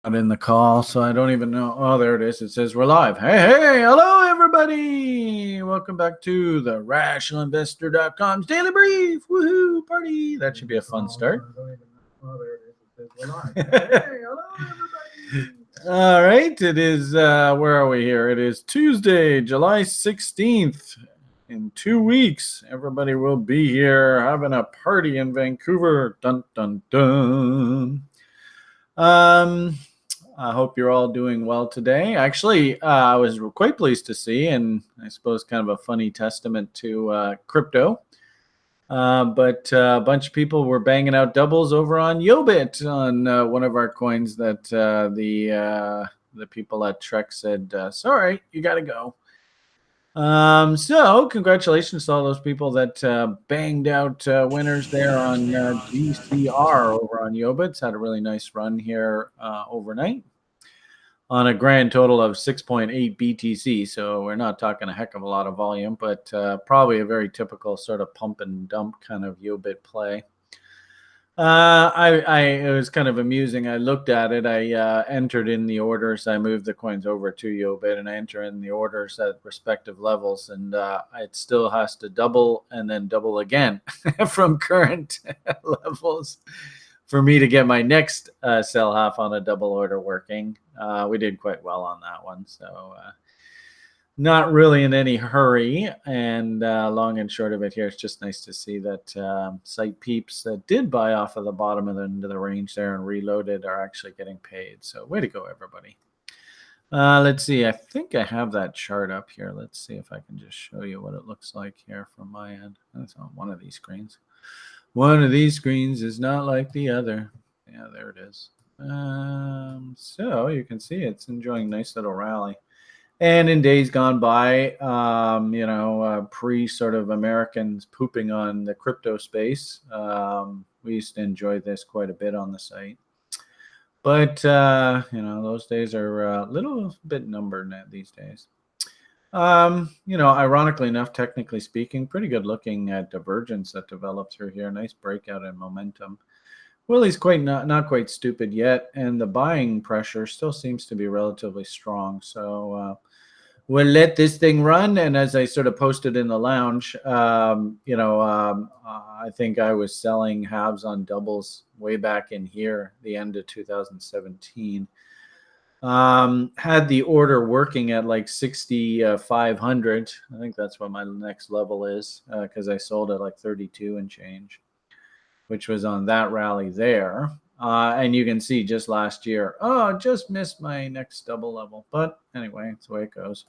Not in the call, so I don't even know. Oh, there it is. It says we're live. Hey, hello, everybody. Welcome back to the RationalInvestor.com's Daily Brief. Woohoo, party. That should be a fun start. Oh, there it is. It says we're live. Hey, hello, everybody. All right. It is, where are we here? It is Tuesday, July 16th. In 2 weeks, everybody will be here having a party in Vancouver. Dun, dun, dun. I hope you're all doing well today. Actually, I was quite pleased to see, and I suppose kind of a funny testament to crypto. But a bunch of people were banging out doubles over on Yobit on one of our coins that the people at Trek said, sorry, you got to go. So congratulations to all those people that banged out winners there on GCR over on Yobits. Had a really nice run here overnight on a grand total of 6.8 BTC. So we're not talking a heck of a lot of volume, but probably a very typical sort of pump and dump kind of Yobit play. It was kind of amusing. I looked at it. I entered in the orders. I moved the coins over to Yobit, and I enter in the orders at respective levels, and it still has to double and then double again from current levels for me to get my next sell half on a double order working. We did quite well on that one, so not really in any hurry. And long and short of it here, it's just nice to see that site peeps that did buy off of the bottom of the end of the range there and reloaded are actually getting paid. So way to go, everybody. Let's see. I think I have that chart up here. Let's see if I can just show you what it looks like here from my end. That's on one of these screens. One of these screens is not like the other. Yeah, there it is. So you can see it's enjoying a nice little rally. And in days gone by, pre sort of Americans pooping on the crypto space, we used to enjoy this quite a bit on the site. But, those days are a little bit numbered these days. Ironically enough, technically speaking, pretty good looking at divergence that developed through here. Nice breakout in momentum. Willie's not quite stupid yet, and the buying pressure still seems to be relatively strong. So we'll let this thing run. And as I sort of posted in the lounge, I think I was selling halves on doubles way back in here, the end of 2017. Had the order working at like 6,500. I think that's what my next level is because I sold at like 32 and change, which was on that rally there. And you can see just last year, just missed my next double level. But anyway, that's the way it goes.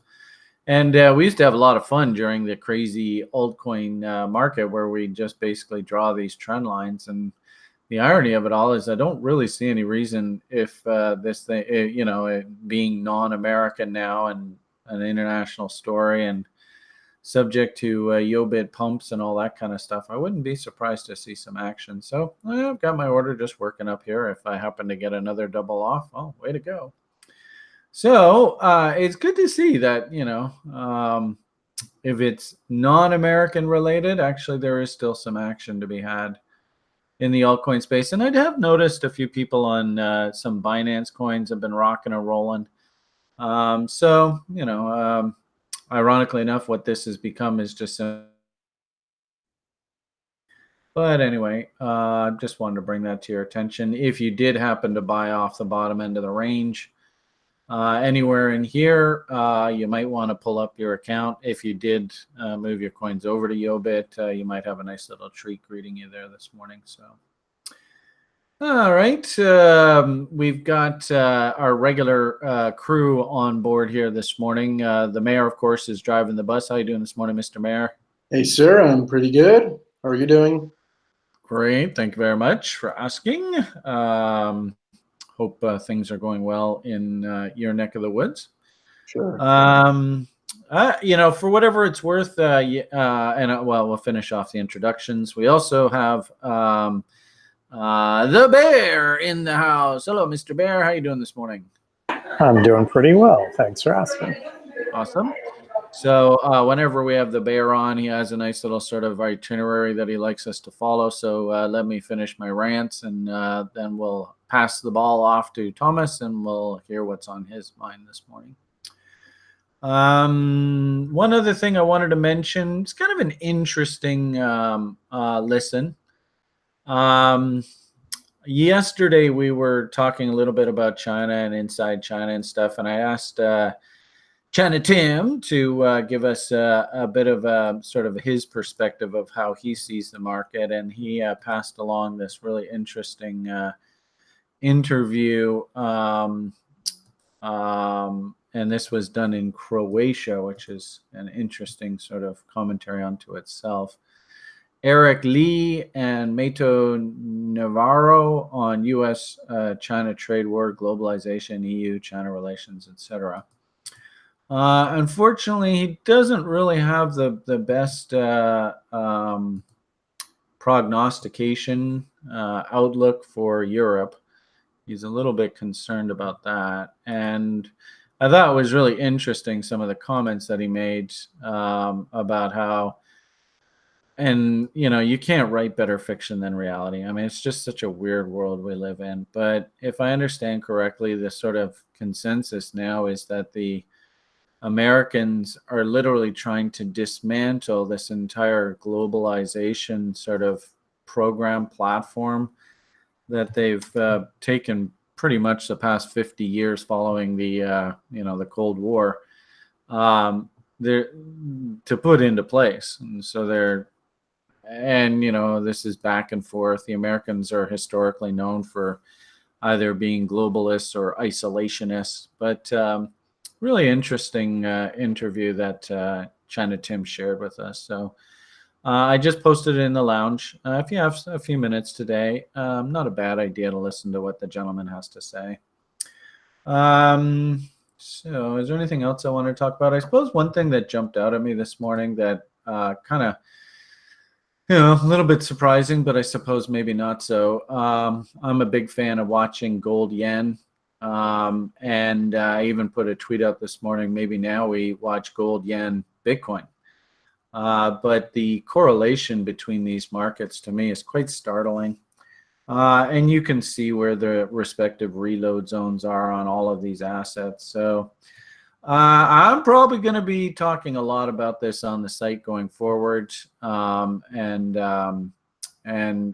And we used to have a lot of fun during the crazy altcoin market where we just basically draw these trend lines. And the irony of it all is I don't really see any reason if this thing, it being non-American now and an international story and subject to Yobit pumps and all that kind of stuff, I wouldn't be surprised to see some action. So I've got my order just working up here. If I happen to get another double off, way to go. So it's good to see that, if it's non-American related, actually there is still some action to be had in the altcoin space. And I have noticed a few people on some Binance coins have been rocking and rolling. Ironically enough, what this has become is just but anyway, just wanted to bring that to your attention. If you did happen to buy off the bottom end of the range, anywhere in here, you might want to pull up your account. If you did move your coins over to Yobit, you might have a nice little treat greeting you there this morning. So, all right, we've got our regular crew on board here this morning. The mayor, of course, is driving the bus. How you doing this morning, Mr. Mayor? Hey, sir, I'm pretty good. How are you doing? Great. Thank you very much for asking. Hope things are going well in your neck of the woods. Sure. For whatever it's worth, we'll finish off the introductions. We also have the Bear in the house. Hello, Mr. Bear. How you doing this morning? I'm doing pretty well. Thanks for asking. Awesome. So whenever we have the Bear on, he has a nice little sort of itinerary that he likes us to follow. So let me finish my rants, and then we'll pass the ball off to Thomas, and we'll hear what's on his mind this morning. One other thing I wanted to mention, it's kind of an interesting listen. Yesterday we were talking a little bit about China and inside China and stuff, and I asked China Tim to give us a bit of sort of his perspective of how he sees the market, and he passed along this really interesting interview. And this was done in Croatia, which is an interesting sort of commentary unto itself. Eric Lee and Mato Navarro on U.S.-China trade war, globalization, EU-China relations, etc. Unfortunately, he doesn't really have the best prognostication outlook for Europe. He's a little bit concerned about that. And I thought it was really interesting, some of the comments that he made about how, and you can't write better fiction than reality. I mean, it's just such a weird world we live in. But if I understand correctly, the sort of consensus now is that the Americans are literally trying to dismantle this entire globalization sort of program platform that they've taken pretty much the past 50 years following the the Cold War, they're to put into place. And so this is back and forth. The Americans are historically known for either being globalists or isolationists, but really interesting interview that China Tim shared with us. So I just posted it in the lounge. If you have a few minutes today, not a bad idea to listen to what the gentleman has to say. So is there anything else I want to talk about? I suppose one thing that jumped out at me this morning that kind of, a little bit surprising, but I suppose maybe not so. I'm a big fan of watching gold yen. And I even put a tweet out this morning, maybe now we watch gold yen Bitcoin. But the correlation between these markets to me is quite startling. And you can see where the respective reload zones are on all of these assets. So I'm probably going to be talking a lot about this on the site going forward, and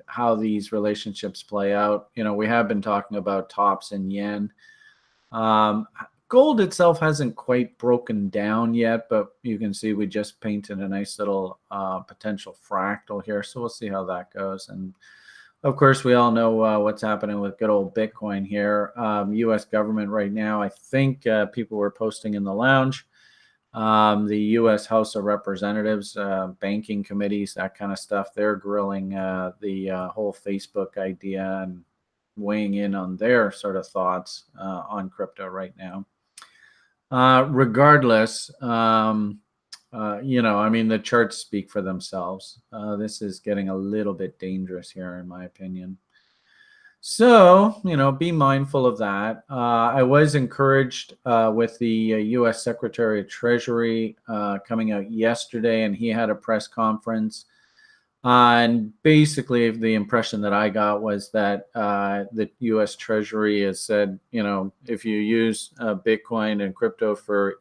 how these relationships play out. We have been talking about tops in yen. Gold itself hasn't quite broken down yet, but you can see we just painted a nice little potential fractal here. So we'll see how that goes. And of course, we all know what's happening with good old Bitcoin here. U.S. government right now, I think people were posting in the lounge, the U.S. House of Representatives, banking committees, that kind of stuff, they're grilling the whole Facebook idea and weighing in on their sort of thoughts on crypto right now. Regardless, I mean, the charts speak for themselves. This is getting a little bit dangerous here, in my opinion. So, be mindful of that. I was encouraged with the U.S. Secretary of Treasury coming out yesterday, and he had a press conference. And basically, the impression that I got was that the U.S. Treasury has said, if you use Bitcoin and crypto for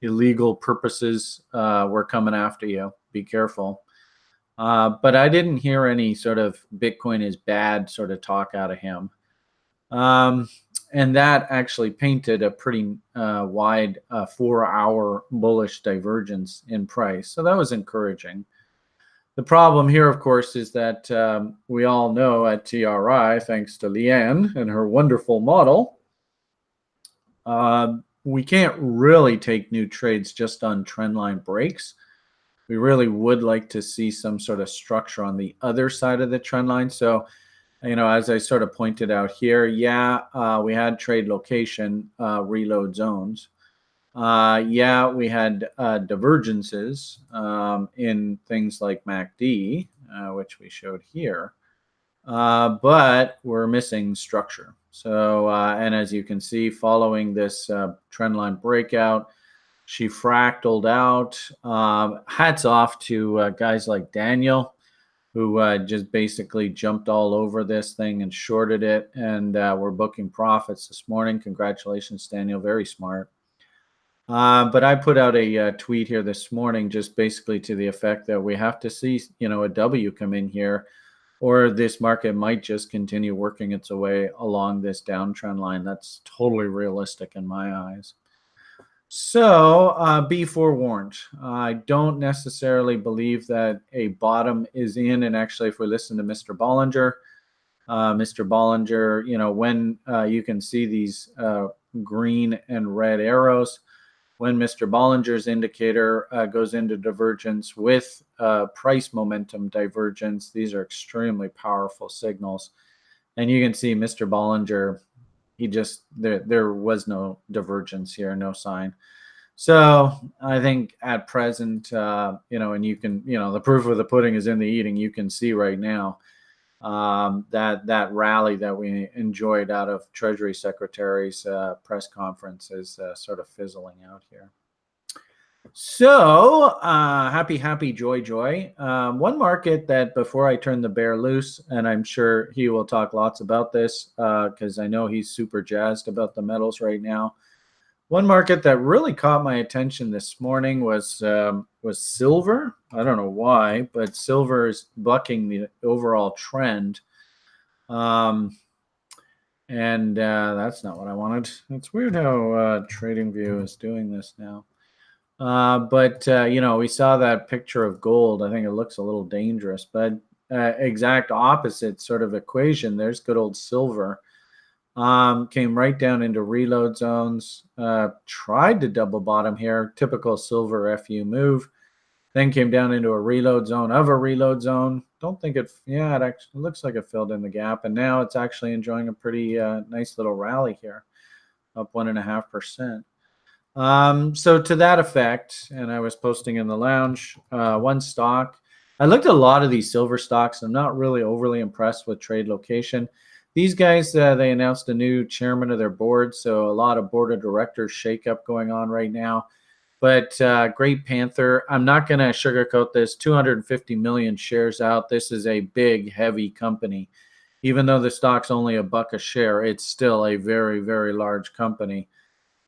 illegal purposes, we're coming after you. Be careful. But I didn't hear any sort of Bitcoin is bad sort of talk out of him. And that actually painted a pretty wide 4-hour bullish divergence in price. So that was encouraging. The problem here, of course, is that we all know at TRI, thanks to Leanne and her wonderful model, we can't really take new trades just on trendline breaks. We really would like to see some sort of structure on the other side of the trend line. So, as I sort of pointed out here, we had trade location reload zones. We had divergences in things like MACD, which we showed here, but we're missing structure. So, and as you can see, following this trendline breakout, she fractaled out. Hats off to guys like Daniel, who just basically jumped all over this thing and shorted it, and we're booking profits this morning. Congratulations, Daniel. Very smart. But I put out a tweet here this morning, just basically to the effect that we have to see, a W come in here, or this market might just continue working its way along this downtrend line. That's totally realistic in my eyes. So be forewarned. I don't necessarily believe that a bottom is in. And actually, if we listen to Mr. Bollinger, when you can see these green and red arrows, when Mr. Bollinger's indicator goes into divergence with price momentum divergence, these are extremely powerful signals. And you can see Mr. Bollinger, there was no divergence here, no sign. So I think at present, and you can, the proof of the pudding is in the eating. You can see right now that rally that we enjoyed out of Treasury Secretary's press conference is sort of fizzling out here. So happy, joy. One market that, before I turn the bear loose, and I'm sure he will talk lots about this because I know he's super jazzed about the metals right now. One market that really caught my attention this morning was silver. I don't know why, but silver is bucking the overall trend. And that's not what I wanted. It's weird how TradingView is doing this now. But we saw that picture of gold. I think it looks a little dangerous, but exact opposite sort of equation. There's good old silver. Came right down into reload zones, tried to double bottom here, typical silver FU move, then came down into a reload zone of a reload zone. Don't think it actually looks like it filled in the gap, and now it's actually enjoying a pretty nice little rally here, up 1.5%. So to that effect, and I was posting in the lounge, one stock. I looked at a lot of these silver stocks. I'm not really overly impressed with trade location. These guys, they announced a new chairman of their board, so a lot of board of directors shakeup going on right now. But Great Panther, I'm not going to sugarcoat this, 250 million shares out. This is a big, heavy company. Even though the stock's only $1 a share, it's still a very, very large company.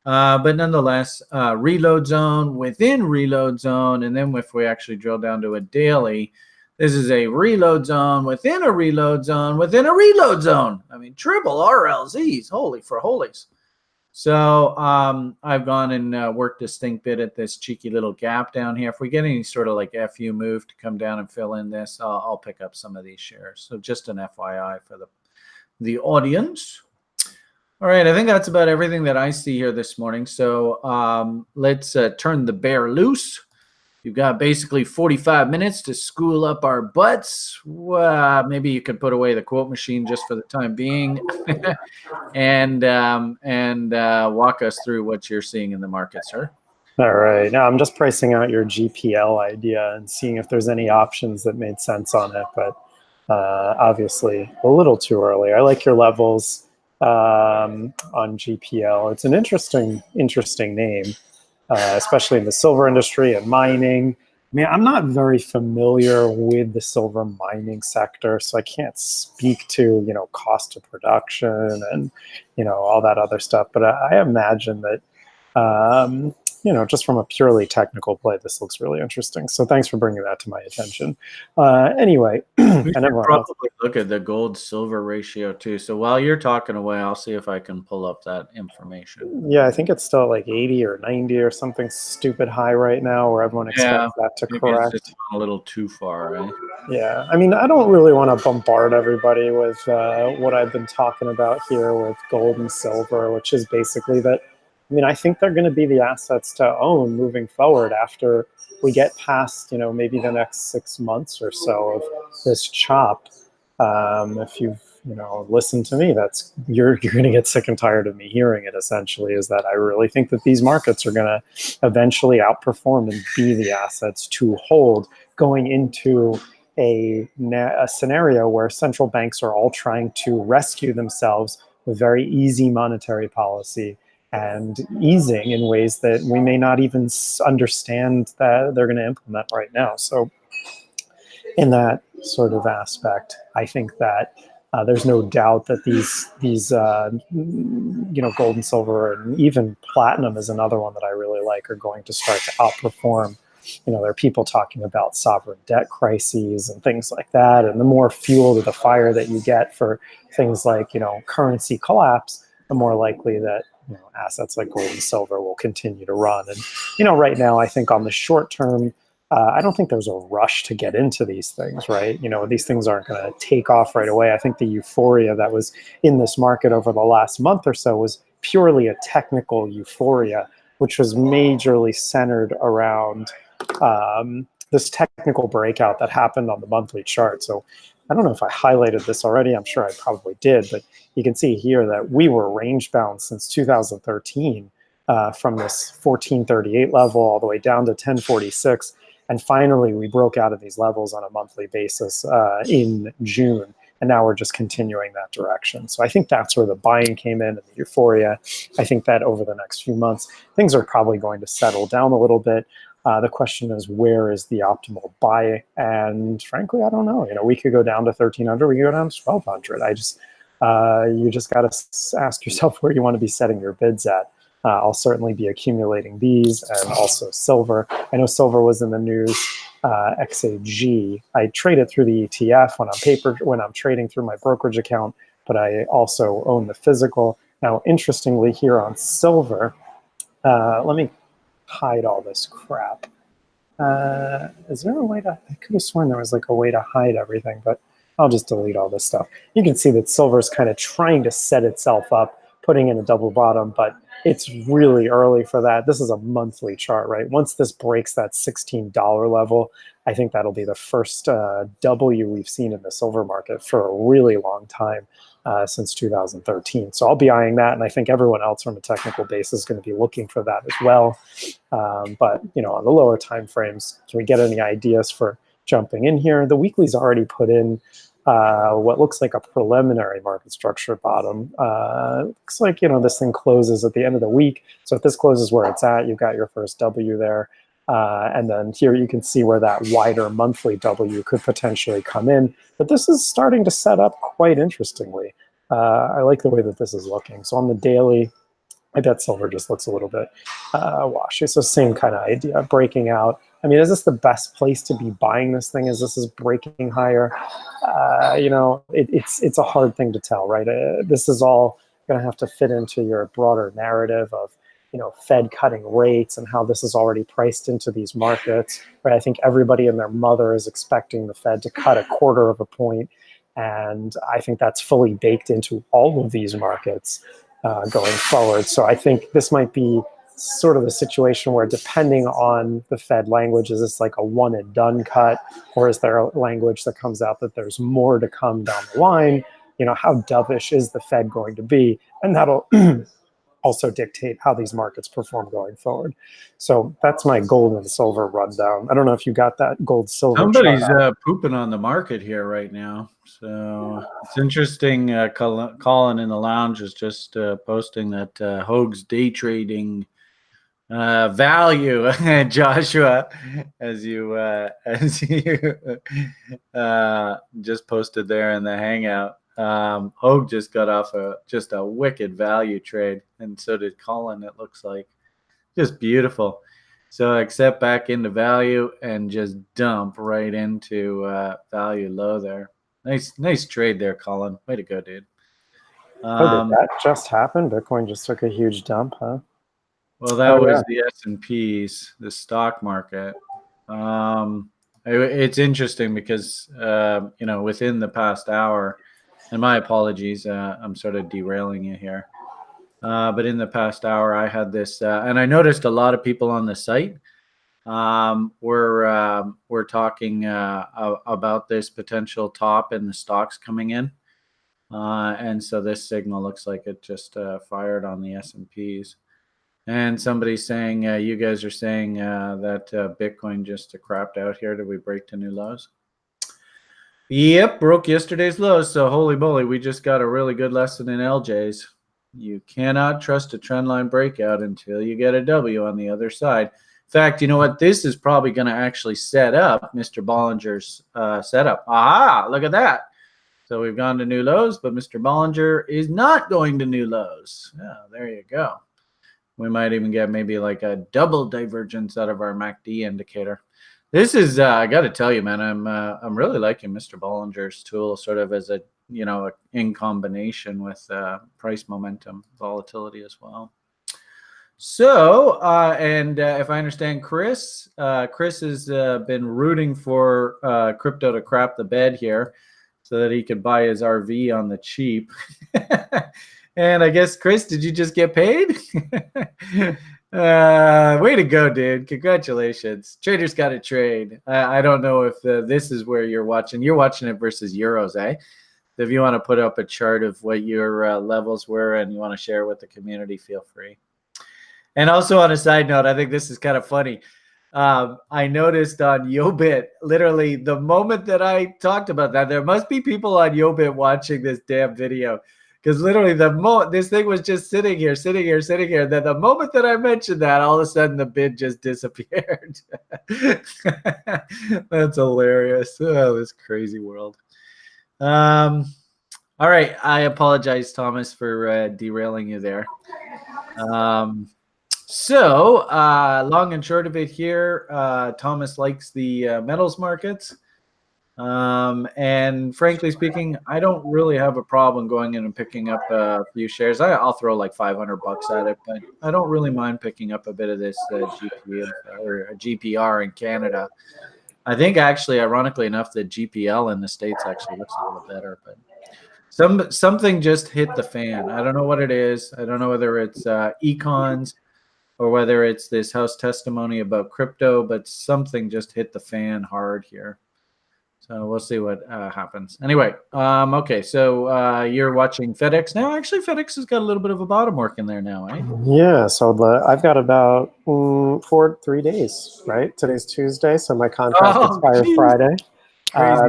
But nonetheless, reload zone within reload zone, and then if we actually drill down to a daily, this is a reload zone within a reload zone within a reload zone. I mean, triple RLZs, holy for holies. So I've gone and worked a stink bit at this cheeky little gap down here. If we get any sort of like FU move to come down and fill in this, I'll pick up some of these shares. So just an FYI for the audience. All right, I think that's about everything that I see here this morning. So let's turn the bear loose. You've got basically 45 minutes to school up our butts. Maybe you could put away the quote machine just for the time being and walk us through what you're seeing in the market, sir. All right. Now I'm just pricing out your GPL idea and seeing if there's any options that made sense on it, but obviously a little too early. I like your levels on GPL. It's an interesting name. Especially in the silver industry and mining. I mean, I'm not very familiar with the silver mining sector, so I can't speak to, cost of production and, all that other stuff. But I imagine that, just from a purely technical play, this looks really interesting. So thanks for bringing that to my attention. Anyway, we should probably look at the gold silver ratio too. So while you're talking away, I'll see if I can pull up that information. Yeah, I think it's still like 80 or 90 or something stupid high right now, where everyone expects that to correct. It's a little too far, right? Yeah, I mean, I don't really want to bombard everybody with what I've been talking about here with gold and silver, which is basically that. I mean, I think they're going to be the assets to own moving forward after we get past, maybe the next 6 months or so of this chop. If you've, listened to me, you're going to get sick and tired of me hearing it. Essentially, is that I really think that these markets are going to eventually outperform and be the assets to hold going into a scenario where central banks are all trying to rescue themselves with very easy monetary policy and easing in ways that we may not even understand that they're going to implement right now. So in that sort of aspect, I think that there's no doubt that these gold and silver and even platinum is another one that I really like, are going to start to outperform. There are people talking about sovereign debt crises and things like that, and the more fuel to the fire that you get for things like currency collapse, the more likely that assets like gold and silver will continue to run. And right now, I think on the short term, I don't think there's a rush to get into these things, right? These things aren't going to take off right away. I think the euphoria that was in this market over the last month or so was purely a technical euphoria, which was majorly centered around this technical breakout that happened on the monthly chart. So I don't know if I highlighted this already. I'm sure I probably did, but you can see here that we were range bound since 2013 from this 1438 level all the way down to 1046. And finally, we broke out of these levels on a monthly basis in June. And now we're just continuing that direction. So I think that's where the buying came in and the euphoria. I think that over the next few months, things are probably going to settle down a little bit. The question is, where is the optimal buy? And frankly, I don't know. We could go down to 1,300. We could go down to 1,200. You just got to ask yourself where you want to be setting your bids at. I'll certainly be accumulating these, and also silver. I know silver was in the news. XAG. I trade it through the ETF when I'm trading through my brokerage account, but I also own the physical. Now, interestingly, here on silver, let me hide all this crap. Is there a way to? I could have sworn there was like a way to hide everything, but I'll just delete all this stuff. You can see that silver is kind of trying to set itself up, putting in a double bottom, but it's really early for that. This is a monthly chart, right? Once this breaks that $16 level, I think that'll be the first W we've seen in the silver market for a really long time, since 2013. So I'll be eyeing that, and I think everyone else from a technical basis is going to be looking for that as well. But on the lower time frames, can we get any ideas for jumping in here? The weekly's already put in what looks like a preliminary market structure bottom. Looks like this thing closes at the end of the week. So if this closes where it's at, you've got your first W there. And then here you can see where that wider monthly W could potentially come in. But this is starting to set up quite interestingly. I like the way that this is looking. So on the daily, I bet silver just looks a little bit washy. So same kind of idea, breaking out. I mean, is this the best place to be buying this thing as this is breaking higher? It's a hard thing to tell, right? This is all going to have to fit into your broader narrative of, Fed cutting rates and how this is already priced into these markets, right? I think everybody and their mother is expecting the Fed to cut 1/4 of a point. And I think that's fully baked into all of these markets going forward. So I think this might be sort of a situation where, depending on the Fed language, is this like a one and done cut, or is there a language that comes out that there's more to come down the line? How dovish is the Fed going to be? And that'll also dictate how these markets perform going forward. So that's my gold and silver rundown. I don't know if you got that gold silver. Somebody's pooping on the market here right now. So it's interesting. Colin in the lounge is just posting that Hoag's day trading value, Joshua, as you just posted there in the hangout. Hoag just got off just a wicked value trade, and so did Colin. It looks like just beautiful. So accept back into value and just dump right into value low there. Nice trade there, Colin. Way to go, dude. Did that just happen? Bitcoin just took a huge dump, huh? Well, that was the S&Ps, the stock market. It's interesting because within the past hour. And my apologies, I'm sort of derailing you here. But in the past hour, I had this, and I noticed a lot of people on the site were talking about this potential top in the stocks coming in. And so this signal looks like it just fired on the S&Ps. And somebody's saying, you guys are saying that Bitcoin just crapped out here. Did we break to new lows? Yep, broke yesterday's lows. So holy moly, we just got a really good lesson in LJs. You cannot trust a trendline breakout until you get a W on the other side. In fact, you know what? This is probably going to actually set up Mr. Bollinger's setup. Aha! Look at that. So we've gone to new lows, but Mr. Bollinger is not going to new lows. Yeah, there you go. We might even get maybe like a double divergence out of our MACD indicator. This is, I got to tell you, man, I'm really liking Mr. Bollinger's tool sort of as a, in combination with price momentum volatility as well. So, if I understand Chris has been rooting for crypto to crap the bed here so that he could buy his RV on the cheap. And I guess, Chris, did you just get paid? Way to go, dude. Congratulations. Traders got to trade. I don't know if this is where you're watching. You're watching it versus euros, eh? If you want to put up a chart of what your levels were and you want to share with the community, feel free. And also on a side note, I think this is kind of funny. I noticed on Yobit, literally the moment that I talked about that, there must be people on Yobit watching this damn video. Because literally this thing was just sitting here. Then the moment that I mentioned that, all of a sudden the bid just disappeared. That's hilarious. Oh, this crazy world. All right. I apologize, Thomas, for derailing you there. So long and short of it here, Thomas likes the metals markets. And frankly speaking, I don't really have a problem going in and picking up a few shares. I'll throw like $500 at it, but I don't really mind picking up a bit of this GPU or GPR in Canada. I think actually, ironically enough, the GPL in the States actually looks a little better, but something just hit the fan. I don't know what it is. I don't know whether it's econs or whether it's this House testimony about crypto, but something just hit the fan hard here. So we'll see what happens. Anyway, okay, so you're watching FedEx now. Actually, FedEx has got a little bit of a bottom working there now, eh? Yeah, so I've got about 3 days, right? Today's Tuesday, so my contract expires Friday.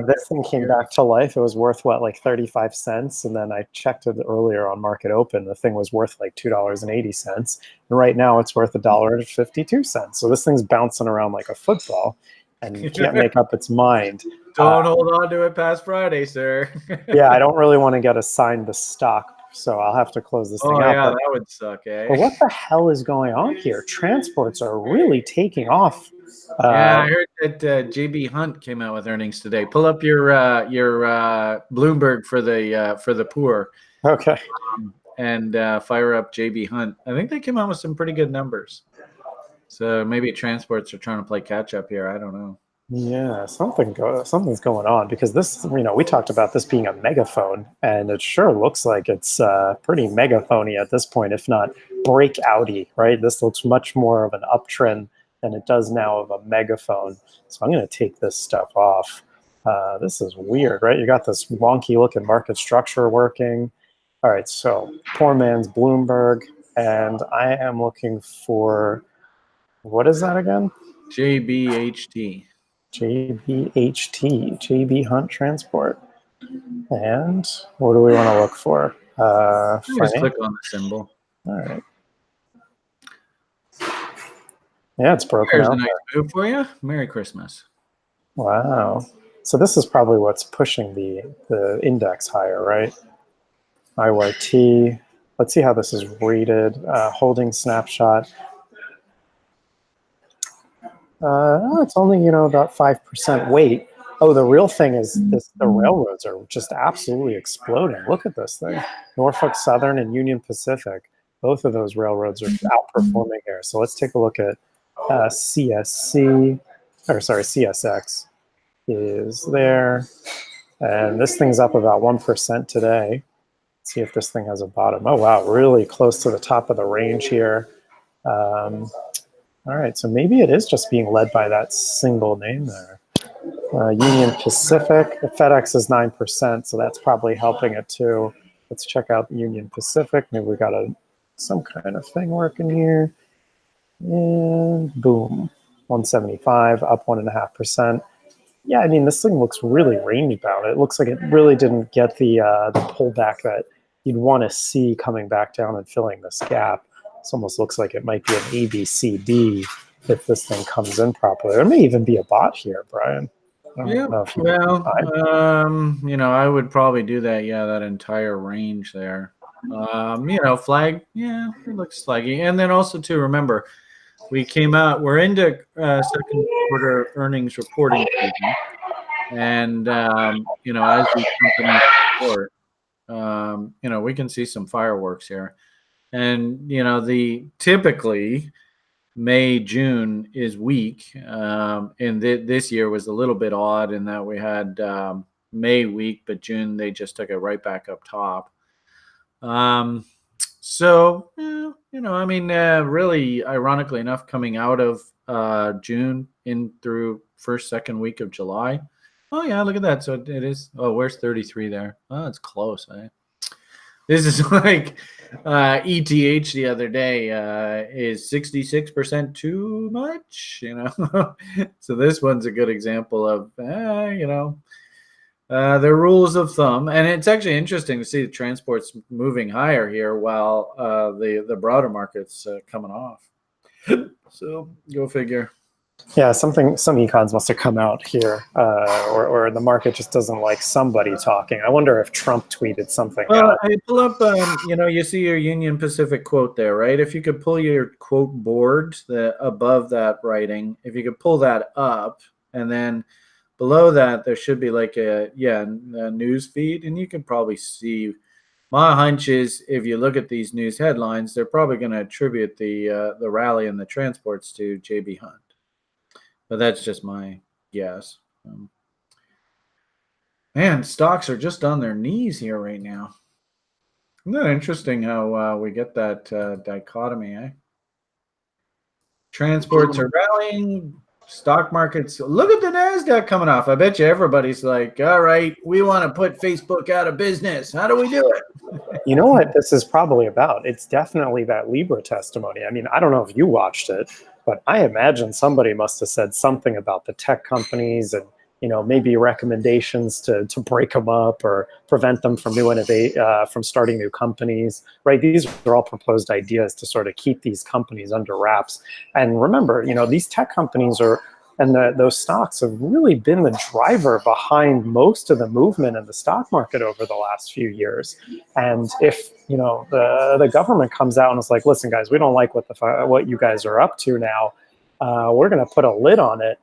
This thing came back to life. It was worth, what, like 35 cents? And then I checked it earlier on Market Open. The thing was worth like $2.80. And right now it's worth $1.52. So this thing's bouncing around like a football and can't make up its mind. Don't hold on to it past Friday, sir. Yeah, I don't really want to get assigned the stock, so I'll have to close this thing out. Oh, yeah, that would suck, eh? But what the hell is going on here? Transports are really taking off. Yeah, I heard that JB Hunt came out with earnings today. Pull up your Bloomberg for the poor. Okay. And fire up JB Hunt. I think they came out with some pretty good numbers. So maybe transports are trying to play catch up here. I don't know. Yeah, something's going on, because this, we talked about this being a megaphone, and it sure looks like it's pretty megaphony at this point, if not breakouty, right? This looks much more of an uptrend than it does now of a megaphone. So I'm going to take this stuff off. This is weird, right? You got this wonky looking market structure working. All right, so poor man's Bloomberg, and I am looking for, what is that again? JBHT. JB Hunt Transport. And what do we want to look for? Just click on the symbol. All right. Yeah, it's broken There's out. a nice move for you. Merry Christmas. Wow. So this is probably what's pushing the index higher, right? IYT. Let's see how this is rated. Holding snapshot. It's only, about 5% weight. Oh, the real thing is the railroads are just absolutely exploding. Look at this thing. Norfolk Southern and Union Pacific. Both of those railroads are outperforming here. So let's take a look at CSX is there. And this thing's up about 1% today. Let's see if this thing has a bottom. Oh, wow, really close to the top of the range here. All right, so maybe it is just being led by that single name there. Union Pacific, the FedEx is 9%, so that's probably helping it too. Let's check out Union Pacific. Maybe we got some kind of thing working here. And boom, 175, up 1.5%. Yeah, I mean, this thing looks really range bound. It looks like it really didn't get the pullback that you'd want to see coming back down and filling this gap. This almost looks like it might be an ABCD if this thing comes in properly. There may even be a bot here, Brian. I don't Yeah, know if you I would probably do that. Yeah, that entire range there. Flag. Yeah, it looks flaggy. And then also to remember, we're into second quarter earnings reporting season, and as these companies report, we can see some fireworks here, and the typically May, June is weak. And this year was a little bit odd in that we had May week, but June they just took it right back up top. Really ironically enough, coming out of June in through first, second week of July. Oh, yeah, look at that. So it is. Oh, where's 33 there? Oh, it's close. This is like ETH the other day is 66% too much, So this one's a good example of, the rules of thumb. And it's actually interesting to see the transports moving higher here while the broader market's coming off. So go figure. Yeah, some econs must have come out here, or the market just doesn't like somebody talking. I wonder if Trump tweeted something Well, out. I pull up, you see your Union Pacific quote there, right? If you could pull your quote board above that writing, if you could pull that up, and then below that, there should be like a news feed, and you can probably see. My hunch is if you look at these news headlines, they're probably going to attribute the rally and the transports to JB Hunt. But that's just my guess. Man, stocks are just on their knees here right now. Isn't that interesting how we get that dichotomy, eh? Transports are rallying, stock markets. Look at the NASDAQ coming off. I bet you everybody's like, all right, we want to put Facebook out of business. How do we do it? You know what this is probably about? It's definitely that Libra testimony. I mean, I don't know if you watched it, but I imagine somebody must have said something about the tech companies and maybe recommendations to break them up or prevent them from from starting new companies, right? These are all proposed ideas to sort of keep these companies under wraps. And remember, these tech companies those stocks have really been the driver behind most of the movement in the stock market over the last few years. And if the government comes out and is like, listen, guys, we don't like what you guys are up to now. We're going to put a lid on it.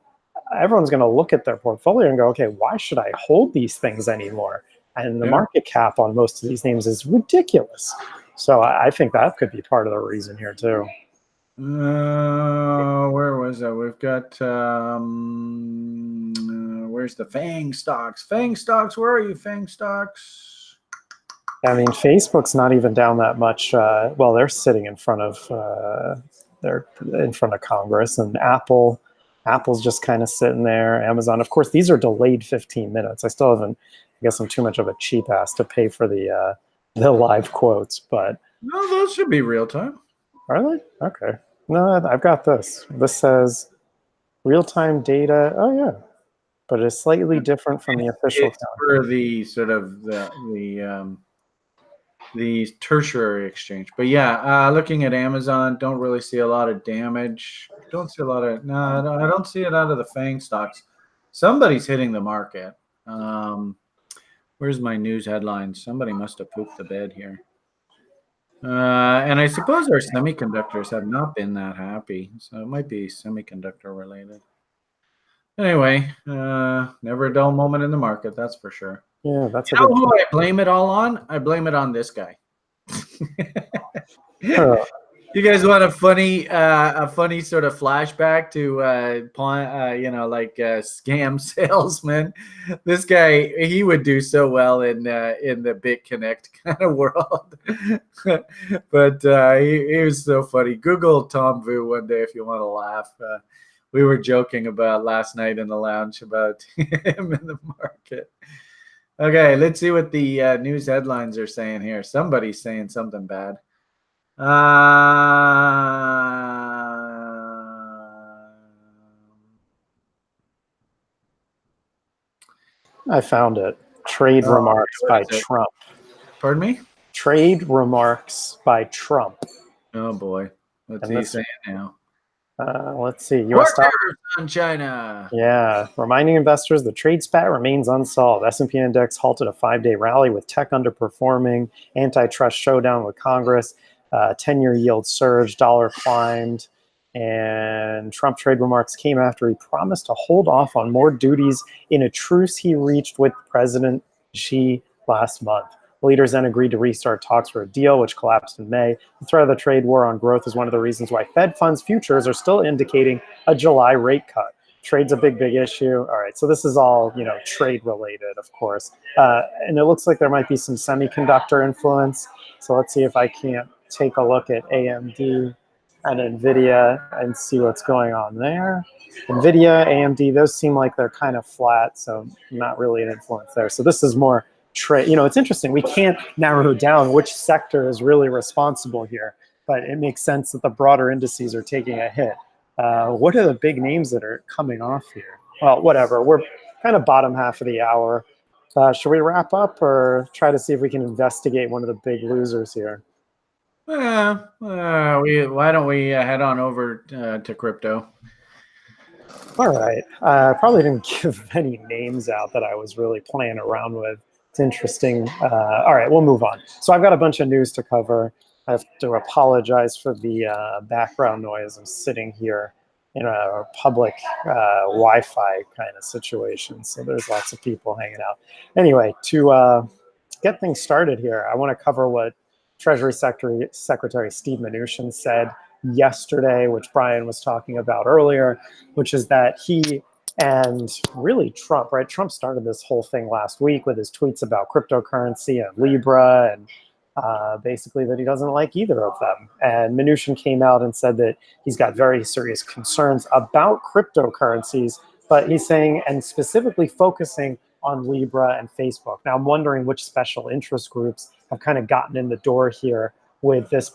Everyone's going to look at their portfolio and go, okay, why should I hold these things anymore? And the market cap on most of these names is ridiculous. So I think that could be part of the reason here too. Where was that? We've got where's the FANG stocks? FANG stocks, where are you, FANG stocks? I mean, Facebook's not even down that much. Well, they're sitting in front of Congress, and Apple's just kind of sitting there. Amazon, of course, these are delayed 15 minutes. I still haven't. I guess I'm too much of a cheap ass to pay for the live quotes, but no, those should be real time. Are they? Okay. No, I've got this. This says real-time data. Oh yeah, but it's slightly different from the official. It's for the sort of the tertiary exchange. But yeah, looking at Amazon, don't really see a lot of damage. Don't see a lot of I don't see it out of the FANG stocks. Somebody's hitting the market. Where's my news headlines? Somebody must have pooped the bed here. And I suppose our semiconductors have not been that happy, so it might be semiconductor related. Anyway, never a dull moment in the market, that's for sure. Yeah, that's you know who I blame it all on? I blame it on this guy. You guys want a funny sort of flashback to scam salesman? This guy, he would do so well in the BitConnect kind of world. But he was so funny. Google Tom Vu one day if you want to laugh. We were joking about last night in the lounge about him in the market. Okay, let's see what the news headlines are saying here. Somebody's saying something bad. I found it. Trade remarks by Trump. Pardon me? Trade remarks by Trump. Oh boy, what's he saying now? Let's see. U.S. stock. On China. Yeah, reminding investors the trade spat remains unsolved. S&P index halted a 5-day rally with tech underperforming, antitrust showdown with Congress, 10-year yield surged, dollar climbed, and Trump trade remarks came after he promised to hold off on more duties in a truce he reached with President Xi last month. Leaders then agreed to restart talks for a deal, which collapsed in May. The threat of the trade war on growth is one of the reasons why Fed funds futures are still indicating a July rate cut. Trade's a big issue. All right, so this is all, trade related, of course. And it looks like there might be some semiconductor influence. So let's see if I can't take a look at AMD and NVIDIA and see what's going on there. NVIDIA, AMD, those seem like they're kind of flat, so not really an influence there. So this is more trade. It's interesting. We can't narrow down which sector is really responsible here, but it makes sense that the broader indices are taking a hit. What are the big names that are coming off here? Well, whatever. We're kind of bottom half of the hour. Should we wrap up or try to see if we can investigate one of the big losers here? Why don't we head on over to crypto? All right. Probably didn't give any names out that I was really playing around with. It's interesting. All right, we'll move on. So I've got a bunch of news to cover. I have to apologize for the background noise. I'm sitting here in a public Wi-Fi kind of situation, so there's lots of people hanging out. Anyway, to get things started here, I want to cover what Treasury Secretary Steve Mnuchin said yesterday, which Brian was talking about earlier, which is that he and really Trump, right? Trump started this whole thing last week with his tweets about cryptocurrency and Libra, and basically that he doesn't like either of them. And Mnuchin came out and said that he's got very serious concerns about cryptocurrencies, but he's saying, and specifically focusing on Libra and Facebook. Now I'm wondering which special interest groups have kind of gotten in the door here with this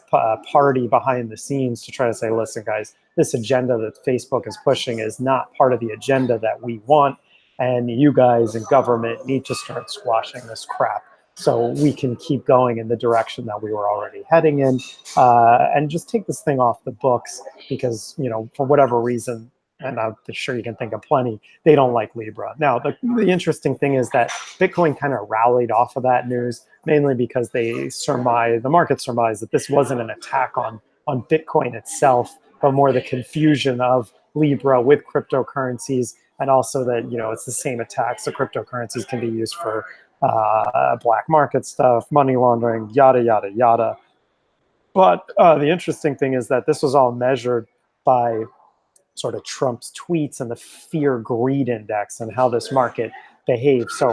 party behind the scenes to try to say, listen, guys, this agenda that Facebook is pushing is not part of the agenda that we want. And you guys in government need to start squashing this crap so we can keep going in the direction that we were already heading in, and just take this thing off the books because, for whatever reason, and I'm sure you can think of plenty, they don't like Libra. Now, the interesting thing is that Bitcoin kind of rallied off of that news, mainly because the market surmised that this wasn't an attack on Bitcoin itself, but more the confusion of Libra with cryptocurrencies, and also that, it's the same attack. So cryptocurrencies can be used for black market stuff, money laundering, yada, yada, yada. But the interesting thing is that this was all measured by sort of Trump's tweets and the fear greed index and how this market behaved. So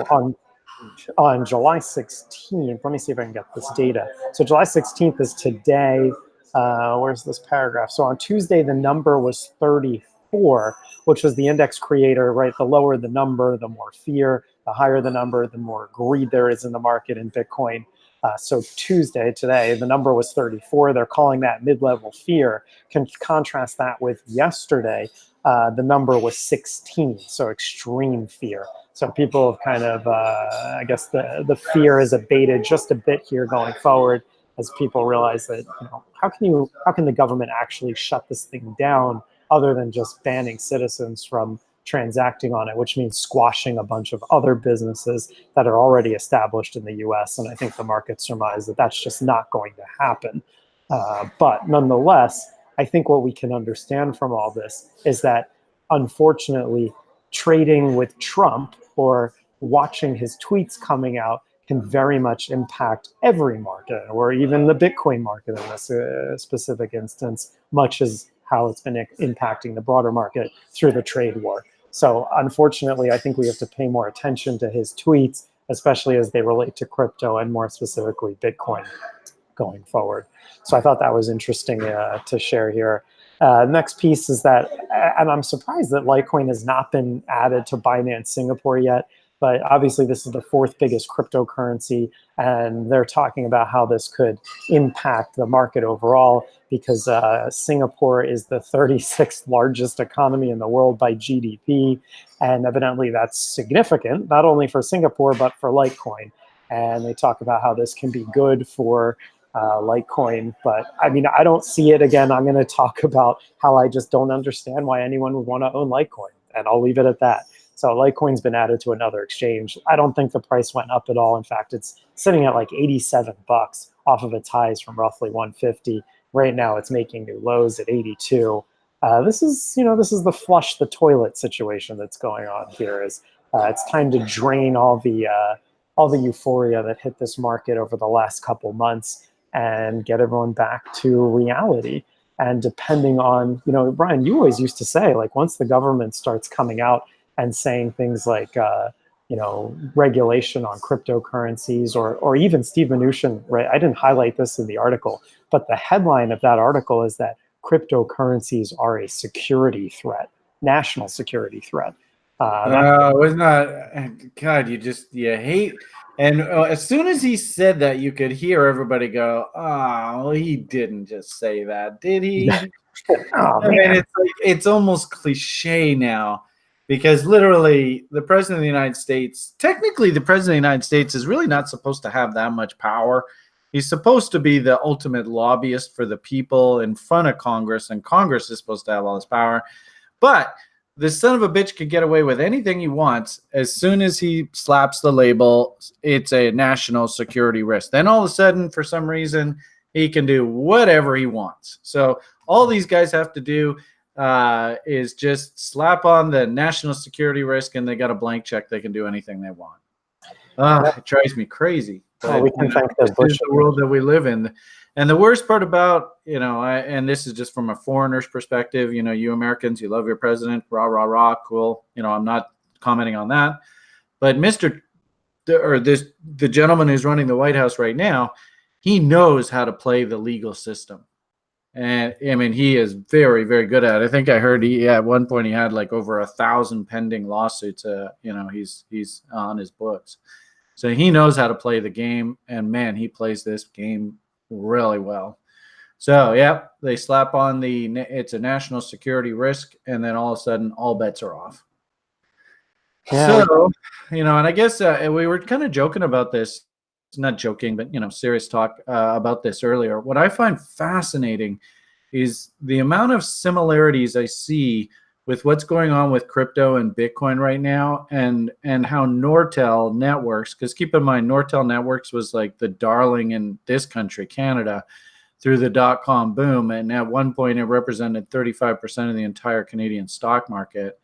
on July 16th, let me see if I can get this data. So July 16th is today. Where's this paragraph? So on Tuesday, the number was 34, which was the index creator, right? The lower the number, the more fear. The higher the number, the more greed there is in the market in Bitcoin. So Tuesday, today, the number was 34. They're calling that mid-level fear. Can contrast that with yesterday, the number was 16, so extreme fear. So people have kind of, I guess the fear is abated just a bit here going forward as people realize that, how can the government actually shut this thing down other than just banning citizens from transacting on it, which means squashing a bunch of other businesses that are already established in the US. And I think the market surmise that that's just not going to happen. But nonetheless, I think what we can understand from all this is that, unfortunately, trading with Trump or watching his tweets coming out can very much impact every market, or even the Bitcoin market in this specific instance, much as how it's been impacting the broader market through the trade war. So unfortunately, I think we have to pay more attention to his tweets, especially as they relate to crypto and more specifically Bitcoin going forward. So I thought that was interesting to share here. Next piece is that, and I'm surprised that Litecoin has not been added to Binance Singapore yet, but obviously this is the 4th biggest cryptocurrency, and they're talking about how this could impact the market overall because Singapore is the 36th largest economy in the world by GDP, and evidently that's significant, not only for Singapore, but for Litecoin. And they talk about how this can be good for Litecoin. But I mean, I don't see it. Again, I'm going to talk about how I just don't understand why anyone would want to own Litecoin, and I'll leave it at that. So Litecoin's been added to another exchange. I don't think the price went up at all. In fact, it's sitting at like $87 off of its highs from roughly 150. Right now, it's making new lows at 82. This is the flush the toilet situation that's going on here. It's time to drain all the euphoria that hit this market over the last couple months and get everyone back to reality. And depending on, Brian, you always used to say, like, once the government starts coming out and saying things like, regulation on cryptocurrencies, or even Steve Mnuchin, right? I didn't highlight this in the article, but the headline of that article is that cryptocurrencies are a security threat, national security threat. Was not. God, you hate. And as soon as he said that, you could hear everybody go, "Oh, he didn't just say that, did he?" Oh, I mean, it's almost cliche now, because literally the president of the United States, technically the president of the United States is really not supposed to have that much power. He's supposed to be the ultimate lobbyist for the people in front of Congress, and Congress is supposed to have all this power. But this son of a bitch could get away with anything he wants. As soon as he slaps the label, it's a national security risk. Then all of a sudden, for some reason, he can do whatever he wants. So all these guys have to do is just slap on the national security risk, and they got a blank check. They can do anything they want. It drives me crazy. But, we can thank the Bush. The world that we live in. And the worst part about, and this is just from a foreigner's perspective, you Americans, you love your president, rah, rah, rah, cool. I'm not commenting on that. But the gentleman who's running the White House right now, he knows how to play the legal system. And I mean, he is very, very good at it. I think I heard at one point he had like over 1,000 pending lawsuits. He's on his books. So he knows how to play the game, and man, he plays this game really well. So, yeah, they slap on it's a national security risk, and then all of a sudden, all bets are off. Yeah. So, and I guess we were kind of joking about this, not joking, but, serious talk about this earlier. What I find fascinating is the amount of similarities I see with what's going on with crypto and Bitcoin right now, and how Nortel Networks, because keep in mind, Nortel Networks was like the darling in this country, Canada, through the .com boom. And at one point, it represented 35% of the entire Canadian stock market.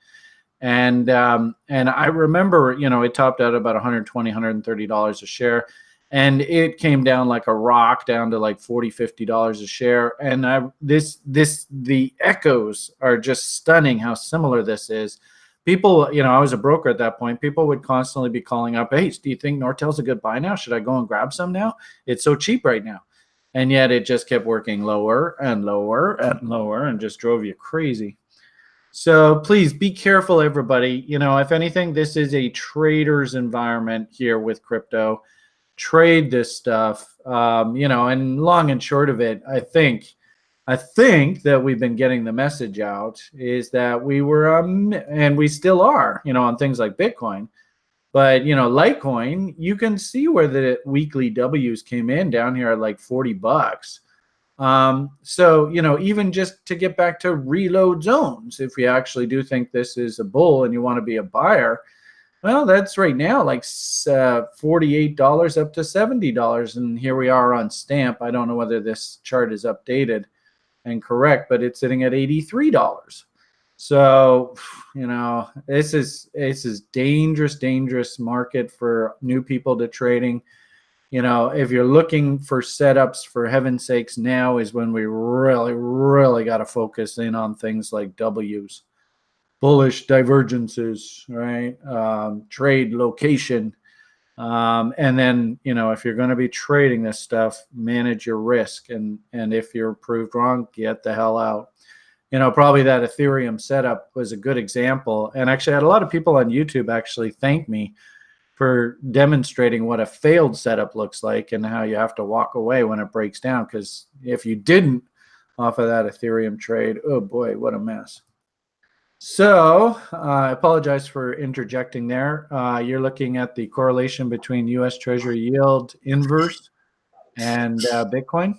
And I remember, it topped out about $120, $130 a share. And it came down like a rock, down to like $40, $50 a share. And the echoes are just stunning how similar this is. People, I was a broker at that point. People would constantly be calling up, "Hey, do you think Nortel's a good buy now? Should I go and grab some now? It's so cheap right now." And yet it just kept working lower and lower and lower, and just drove you crazy. So please be careful, everybody. If anything, this is a trader's environment here with crypto. Trade this stuff, and long and short of it, I think that we've been getting the message out is that we were, and we still are, on things like Bitcoin, but Litecoin, you can see where the weekly W's came in down here at like $40. So even just to get back to reload zones, if we actually do think this is a bull and you want to be a buyer, well, that's right now like $48 up to $70. And here we are on Stamp. I don't know whether this chart is updated and correct, but it's sitting at $83. So, this is dangerous market for new people to trading. If you're looking for setups, for heaven's sakes, now is when we really, really got to focus in on things like W's. Bullish divergences, right? Trade location. And then, if you're going to be trading this stuff, manage your risk. And if you're proved wrong, get the hell out. Probably that Ethereum setup was a good example. And actually, I had a lot of people on YouTube actually thank me for demonstrating what a failed setup looks like and how you have to walk away when it breaks down. Because if you didn't off of that Ethereum trade, oh boy, what a mess. So I apologize for interjecting there. You're looking at the correlation between U.S. Treasury yield inverse And Bitcoin?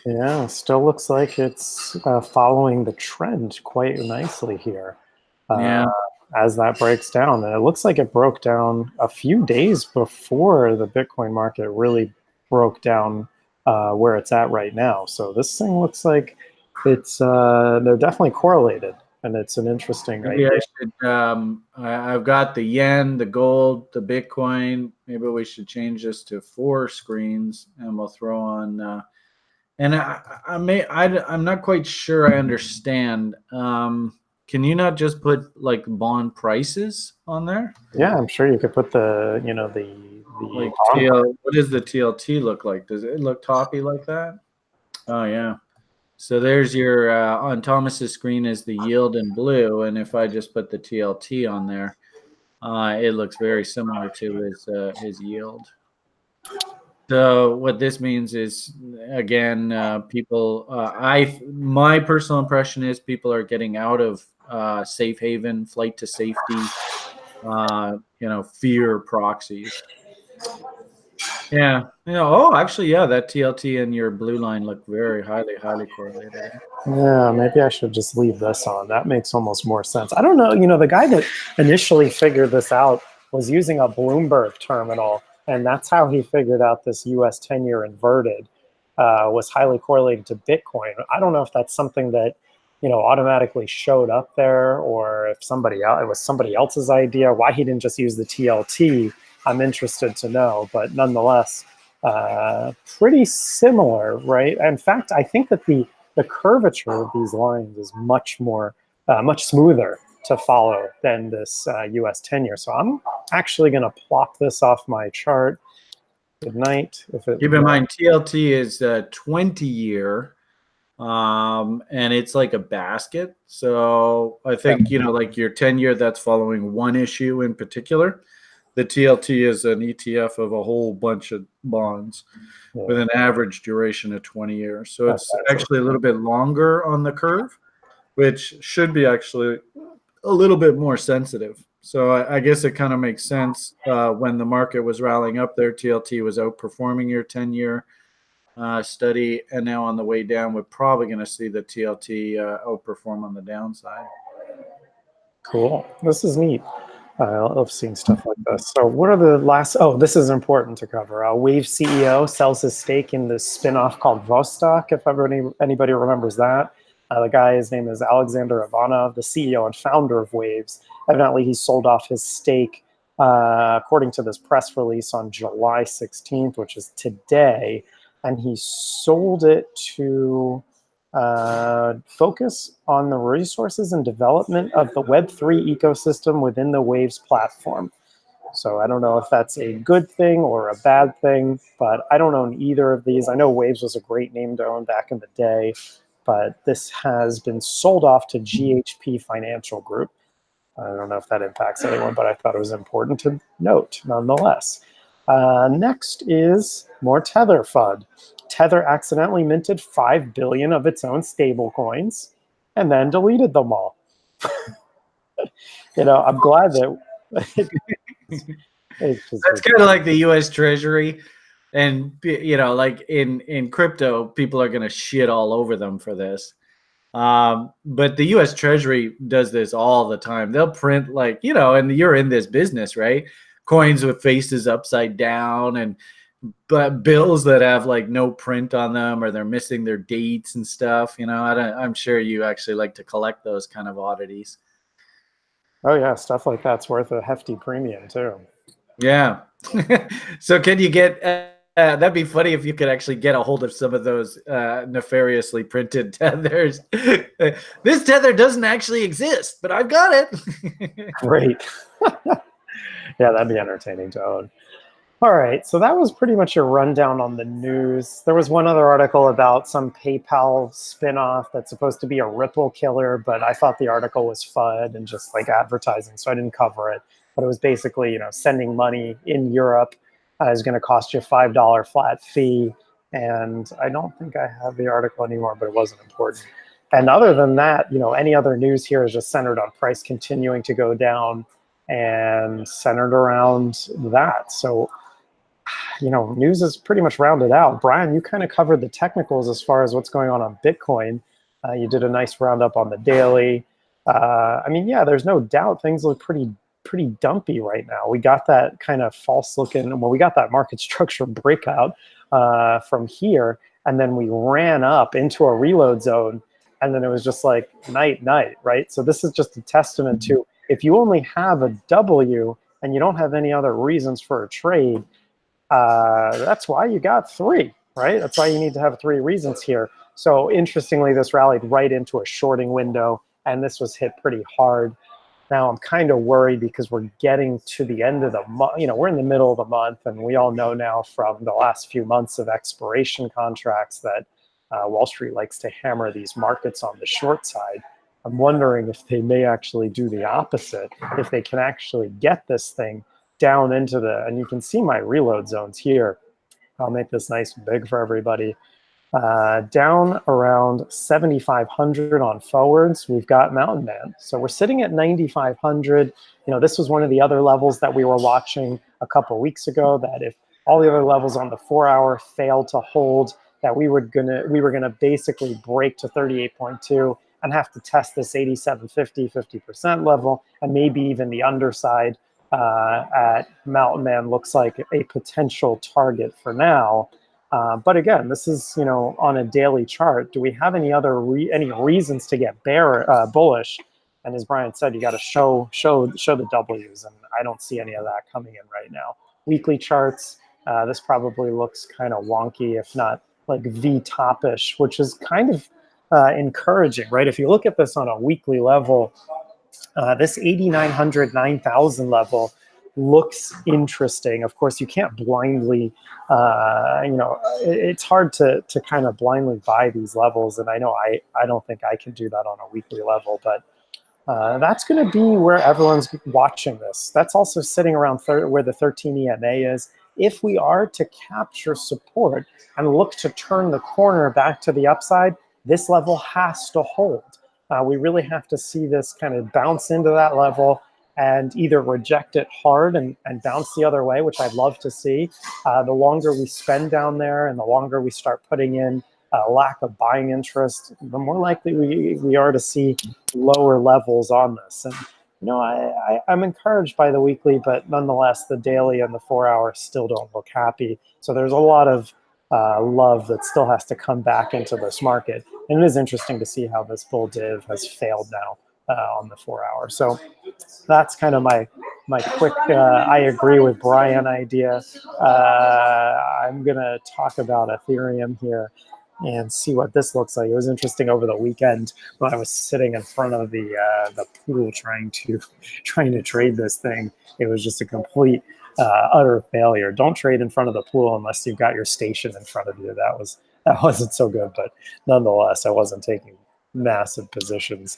Yeah, still looks like it's following the trend quite nicely here. Yeah. As that breaks down. And it looks like it broke down a few days before the Bitcoin market really broke down where it's at right now. So this thing looks like it's they're definitely correlated, and it's an interesting Maybe idea. I should. I've got the yen, the gold, the Bitcoin. Maybe we should change this to 4 screens, and we'll throw on. And I'm not quite sure I understand. Can you not just put like bond prices on there? Yeah, I'm sure you could put the Like bond what does the TLT look like? Does it look toppy like that? Oh yeah. So there's your on Thomas's screen is the yield in blue, and if I just put the TLT on there, it looks very similar to his yield. So what this means is, again, people. My personal impression is people are getting out of safe haven, flight to safety, fear proxies. Yeah. Oh, actually, yeah, that TLT and your blue line look very highly correlated. Yeah, maybe I should just leave this on. That makes almost more sense. I don't know. The guy that initially figured this out was using a Bloomberg terminal, and that's how he figured out this US 10-year inverted was highly correlated to Bitcoin. I don't know if that's something that automatically showed up there, or if it was somebody else's idea. Why he didn't just use the TLT, I'm interested to know. But nonetheless, pretty similar, right? In fact, I think that the curvature of these lines is much smoother to follow than this US 10-year. So I'm actually going to plop this off my chart. Good night. Keep in mind, TLT is a 20-year, and it's like a basket. So I think, like your 10-year, that's following one issue in particular. The TLT is an ETF of a whole bunch of bonds with an average duration of 20 years. So it's actually a little bit longer on the curve, which should be actually a little bit more sensitive. So I guess it kind of makes sense when the market was rallying up there, TLT was outperforming your 10-year study. And now on the way down, we're probably going to see the TLT outperform on the downside. Cool. This is neat. I love seeing stuff like this. So what are the last, this is important to cover. Wave CEO sells his stake in this spinoff called Vostok, if anybody remembers that. The guy, his name is Alexander Ivanov, the CEO and founder of Waves. Evidently, he sold off his stake, according to this press release, on July 16th, which is today. And he sold it to focus on the resources and development of the Web3 ecosystem within the Waves platform. So I don't know if that's a good thing or a bad thing, but I don't own either of these. I know Waves was a great name to own back in the day, but this has been sold off to GHP Financial Group. I don't know if that impacts anyone, but I thought it was important to note nonetheless. Next is more Tether FUD. Tether accidentally minted 5 billion of its own stable coins and then deleted them all. I'm glad that that's kind of like the US Treasury. And, like in crypto, people are going to shit all over them for this. But the US Treasury does this all the time. They'll print and you're in this business, right? Coins with faces upside down and bills that have no print on them, or they're missing their dates and stuff. I'm sure you actually like to collect those kind of oddities. Oh yeah, stuff like that's worth a hefty premium too. Yeah. So can you get that'd be funny if you could actually get a hold of some of those nefariously printed tethers. This tether doesn't actually exist, but I've got it. Great. Yeah, that'd be entertaining to own. All right, so that was pretty much a rundown on the news. There was one other article about some PayPal spinoff that's supposed to be a Ripple killer, but I thought the article was FUD and just advertising, so I didn't cover it. But it was basically, sending money in Europe is going to cost you a $5 flat fee. And I don't think I have the article anymore, but it wasn't important. And other than that, any other news here is just centered on price continuing to go down and centered around that. So news is pretty much rounded out. Brian, you kind of covered the technicals as far as what's going on Bitcoin. You did a nice roundup on the daily. I mean, yeah, there's no doubt things look pretty dumpy right now. We got that kind of false looking, well, we got that market structure breakout from here, and then we ran up into a reload zone, and then it was just like night, right? So this is just a testament to, if you only have a W and you don't have any other reasons for a trade, that's why you got 3, right? That's why you need to have 3 reasons here. So interestingly, this rallied right into a shorting window, and this was hit pretty hard. Now I'm kind of worried because we're getting to the end of the month. We're in the middle of the month, and we all know now from the last few months of expiration contracts that Wall Street likes to hammer these markets on the short side. I'm wondering if they may actually do the opposite, if they can actually get this thing down into and you can see my reload zones here. I'll make this nice and big for everybody. Down around 7,500 on forwards, we've got Mountain Man. So we're sitting at 9,500. This was one of the other levels that we were watching a couple weeks ago, that if all the other levels on the 4-hour failed to hold, that we were gonna basically break to 38.2 and have to test this 87.50, 50% level, and maybe even the underside at Mountain Man looks like a potential target for now. But again, this is on a daily chart. Do we have any other any reasons to get bullish? And as Brian said, you got to show the W's, and I don't see any of that coming in right now. Weekly charts, this probably looks kind of wonky, if not like V-top-ish, which is kind of encouraging, right? If you look at this on a weekly level, this 8,900, 9,000 level looks interesting. Of course, you can't blindly, it's hard to kind of blindly buy these levels. And I know I don't think I can do that on a weekly level, but that's going to be where everyone's watching this. That's also sitting around where the 13 EMA is. If we are to capture support and look to turn the corner back to the upside, this level has to hold. We really have to see this kind of bounce into that level and either reject it hard and bounce the other way, which I'd love to see. The longer we spend down there and the longer we start putting in a lack of buying interest, the more likely we are to see lower levels on this. And I'm encouraged by the weekly, but nonetheless, the daily and the 4-hour still don't look happy. So there's a lot of love that still has to come back into this market. And it is interesting to see how this bull div has failed now on the 4-hour. So that's kind of my quick, I agree with Brian idea. I'm going to talk about Ethereum here and see what this looks like. It was interesting over the weekend when I was sitting in front of the pool trying to trade this thing. It was just a complete utter failure. Don't trade in front of the pool unless you've got your station in front of you. That wasn't so good, but nonetheless, I wasn't taking massive positions.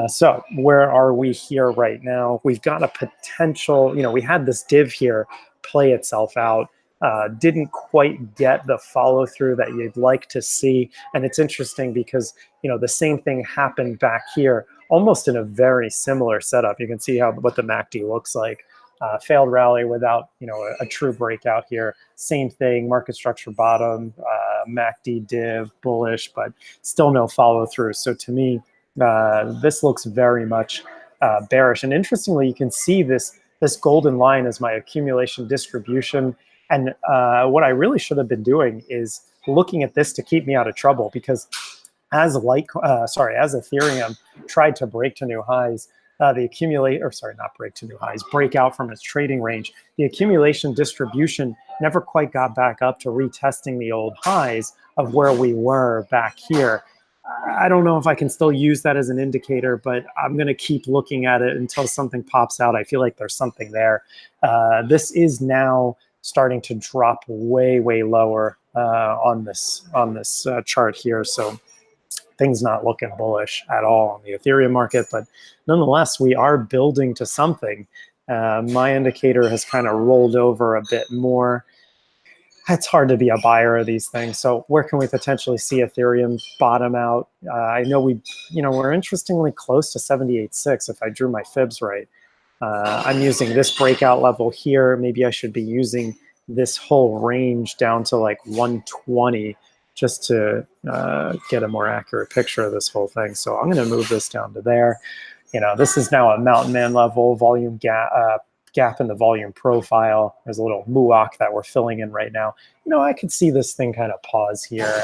So where are we here right now? We've got a potential, we had this div here play itself out. Didn't quite get the follow through that you'd like to see. And it's interesting because, the same thing happened back here, almost in a very similar setup. You can see what the MACD looks like. Failed rally without, a true breakout here. Same thing, market structure bottom, MACD div, bullish, but still no follow through. So to me, this looks very much bearish. And interestingly, you can see this golden line as my accumulation distribution. And what I really should have been doing is looking at this to keep me out of trouble, because as Ethereum tried to break to new highs, break out from its trading range, the accumulation distribution never quite got back up to retesting the old highs of where we were back here. I don't know if I can still use that as an indicator, but I'm going to keep looking at it until something pops out. I feel like there's something there. This is now starting to drop way lower on this chart here. So things not looking bullish at all on the Ethereum market, but nonetheless, we are building to something. My indicator has kind of rolled over a bit more. It's hard to be a buyer of these things. So where can we potentially see Ethereum bottom out? I know we're interestingly close to 78.6 if I drew my fibs right. I'm using this breakout level here. Maybe I should be using this whole range down to like 120 just to get a more accurate picture of this whole thing. So I'm going to move this down to there. You know, this is now a mountain man level volume gap in the volume profile. There's a little muak that we're filling in right now. You know, I could see this thing kind of pause here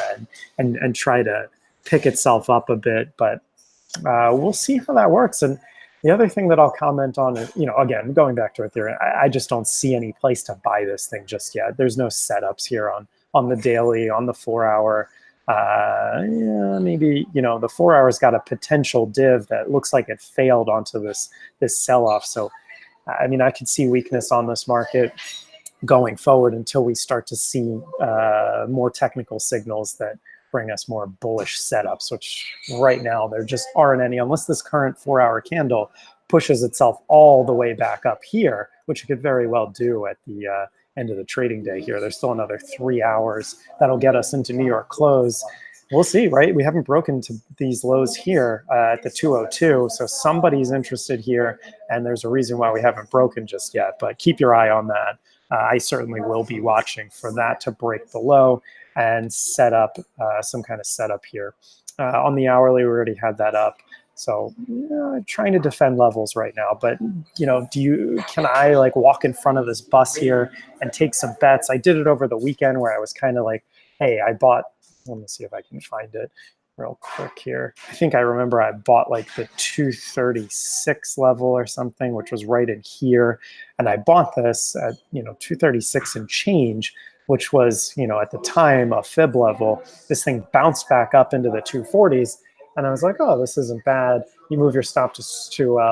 and try to pick itself up a bit, but we'll see how that works. And the other thing that I'll comment on is, you know, again, going back to Ethereum, I just don't see any place to buy this thing just yet. There's no setups here on the daily, on the 4 hour. Yeah, maybe, you know, the 4 hour's got a potential div that looks like it failed onto this sell-off. So, I mean, I could see weakness on this market going forward until we start to see more technical signals that bring us more bullish setups, which right now there just aren't any, unless this current 4 hour candle pushes itself all the way back up here, which it could very well do at the end of the trading day here. There's still another 3 hours that'll get us into New York close. We'll see, right? We haven't broken to these lows here at the 202, so somebody's interested here, and there's a reason why we haven't broken just yet, but keep your eye on that. I certainly will be watching for that to break the low and set up some kind of setup here. On the hourly, we already had that up. So trying to defend levels right now, but you know, can I like walk in front of this bus here and take some bets? I did it over the weekend where I was kind of like, hey, I bought, let me see if I can find it real quick here. I think I remember I bought like the 236 level or something, which was right in here. And I bought this at, you know, 236 and change, which was, you know, at the time a fib level. This thing bounced back up into the 240s. And I was like, oh, this isn't bad. You move your stop to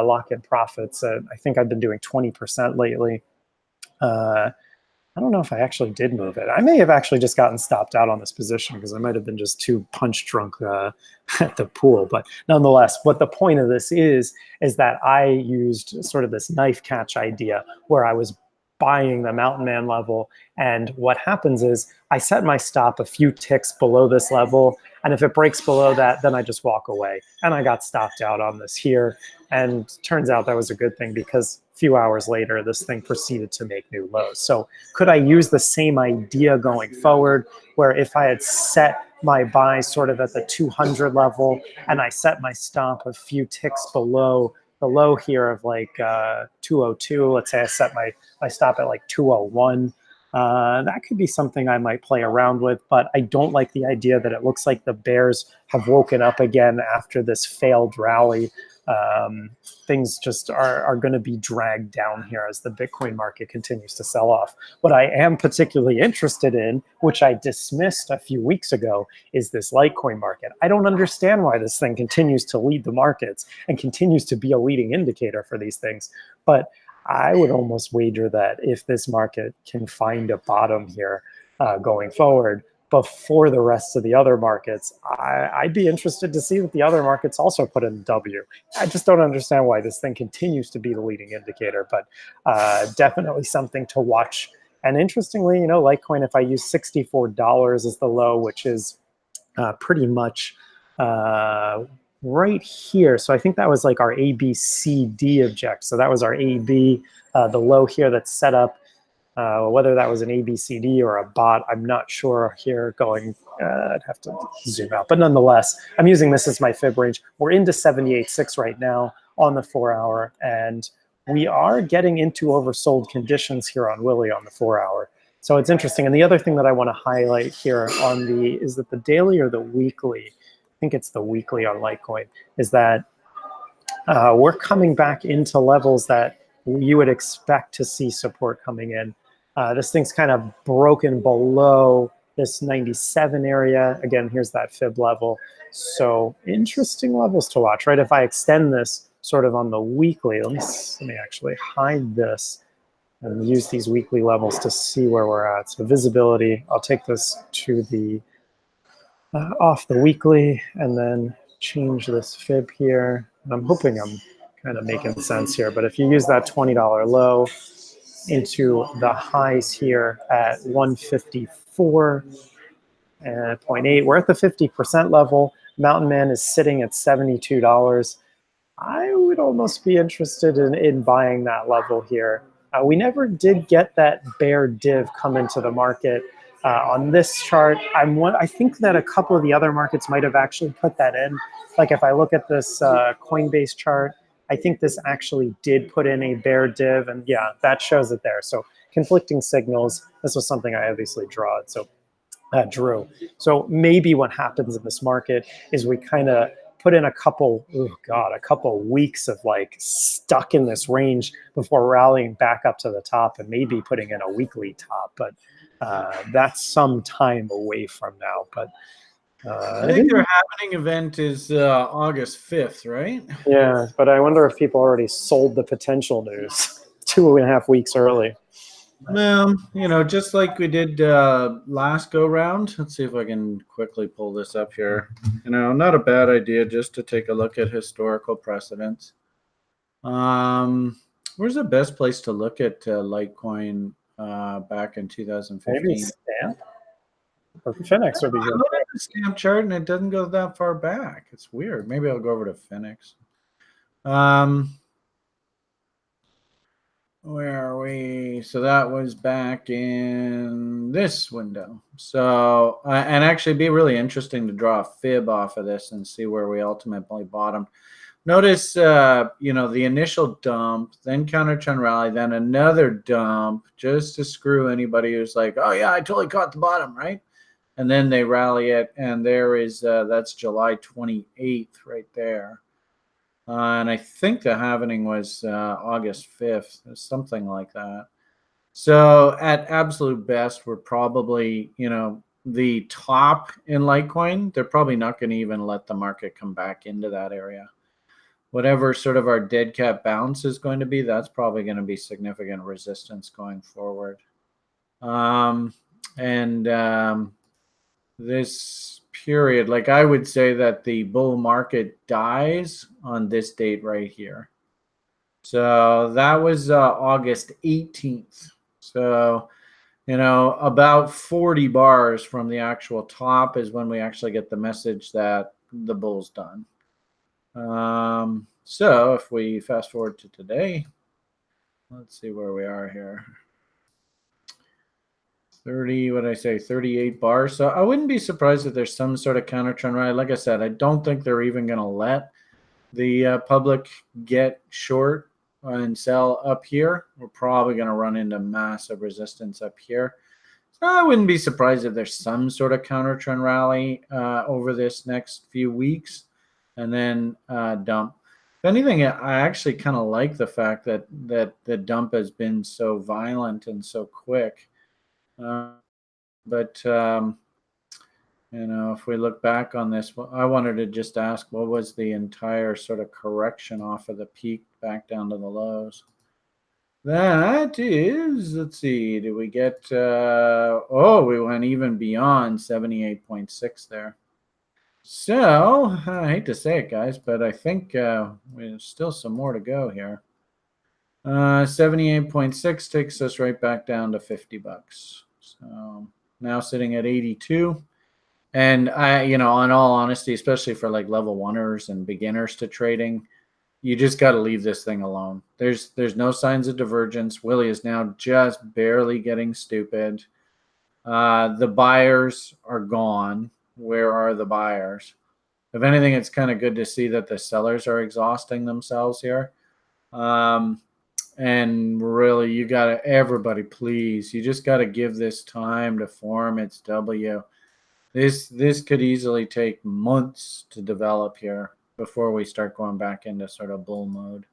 lock in profits. I think I've been doing 20% lately. I don't know if I actually did move it. I may have actually just gotten stopped out on this position because I might have been just too punch drunk at the pool. But nonetheless, what the point of this is that I used sort of this knife catch idea where I was buying the mountain man level. And what happens is I set my stop a few ticks below this level. And if it breaks below that, then I just walk away. And I got stopped out on this here. And turns out that was a good thing because a few hours later, this thing proceeded to make new lows. So could I use the same idea going forward where if I had set my buy sort of at the 200 level and I set my stop a few ticks below the low here of like 202, let's say I set my stop at like 201, that could be something I might play around with, but I don't like the idea that it looks like the bears have woken up again after this failed rally. Things just are going to be dragged down here as the Bitcoin market continues to sell off. What I am particularly interested in, which I dismissed a few weeks ago, is this Litecoin market. I don't understand why this thing continues to lead the markets and continues to be a leading indicator for these things. But I would almost wager that if this market can find a bottom here going forward, before the rest of the other markets, I'd be interested to see that the other markets also put in W. I just don't understand why this thing continues to be the leading indicator, but definitely something to watch. And interestingly, you know, Litecoin, if I use $64 as the low, which is pretty much right here. So I think that was like our ABCD object. So that was our AB, the low here that's set up. Whether that was an ABCD or a bot, I'm not sure here going, I'd have to zoom out. But nonetheless, I'm using this as my fib range. We're into 78.6 right now on the 4 hour, and we are getting into oversold conditions here on Willy on the 4 hour. So it's interesting. And the other thing that I want to highlight here on is that the daily or the weekly, I think it's the weekly on Litecoin, is that we're coming back into levels that you would expect to see support coming in. This thing's kind of broken below this 97 area. Again, here's that fib level. So interesting levels to watch, right? If I extend this sort of on the weekly, let me actually hide this and use these weekly levels to see where we're at. So visibility, I'll take this to the off the weekly and then change this fib here. And I'm hoping I'm kind of making sense here, but if you use that $20 low into the highs here at 154.8, we're at the 50% level. Mountain Man is sitting at $72. I would almost be interested in buying that level here. We never did get that bear div come into the market. On this chart, I think that a couple of the other markets might have actually put that in. Like if I look at this Coinbase chart, I think this actually did put in a bear div, and yeah, that shows it there. So conflicting signals. This was something I obviously drew. So maybe what happens in this market is we kind of put in a couple weeks of like stuck in this range before rallying back up to the top and maybe putting in a weekly top. But that's some time away from now. But I think their happening event is August 5th, right? Yeah, but I wonder if people already sold the potential news 2.5 weeks early. Well, just like we did last go round. Let's see if I can quickly pull this up here. Not a bad idea just to take a look at historical precedents. Where's the best place to look at Litecoin back in 2015? Maybe Stamp or Phoenix would be I good. look at the Stamp chart and it doesn't go that far back. It's weird. Maybe I'll go over to Phoenix. Where are we? So that was back in this window. So, and actually it'd be really interesting to draw a fib off of this and see where we ultimately bottomed. Notice, the initial dump, then counter trend rally, then another dump just to screw anybody who's like, oh yeah, I totally caught the bottom, right? And then they rally it. And there is, that's July 28th right there. And I think the halvening was August 5th, or something like that. So at absolute best, we're probably, the top in Litecoin, they're probably not going to even let the market come back into that area. Whatever sort of our dead cat bounce is going to be, that's probably going to be significant resistance going forward. This period, like I would say that the bull market dies on this date right here. So that was August 18th. So, about 40 bars from the actual top is when we actually get the message that the bull's done. So if we fast forward to today, let's see where we are here. 38 bars. So I wouldn't be surprised if there's some sort of counter trend rally. Like I said, I don't think they're even going to let the public get short and sell up here. We're probably going to run into massive resistance up here. So I wouldn't be surprised if there's some sort of counter trend rally over this next few weeks and then dump. If anything, I actually kind of like the fact that the dump has been so violent and so quick. If we look back on this, I wanted to just ask, what was the entire sort of correction off of the peak back down to the lows? That is, let's see, did we get, we went even beyond 78.6 there. So, I hate to say it, guys, but I think there's still some more to go here. 78.6 takes us right back down to $50. So now sitting at 82. And in all honesty, especially for like level oneers and beginners to trading, you just got to leave this thing alone. There's no signs of divergence. Willie is now just barely getting stupid. The buyers are gone. Where are the buyers? If anything, it's kind of good to see that the sellers are exhausting themselves here. And really, everybody, please, you just got to give this time to form its W. This could easily take months to develop here before we start going back into sort of bull mode.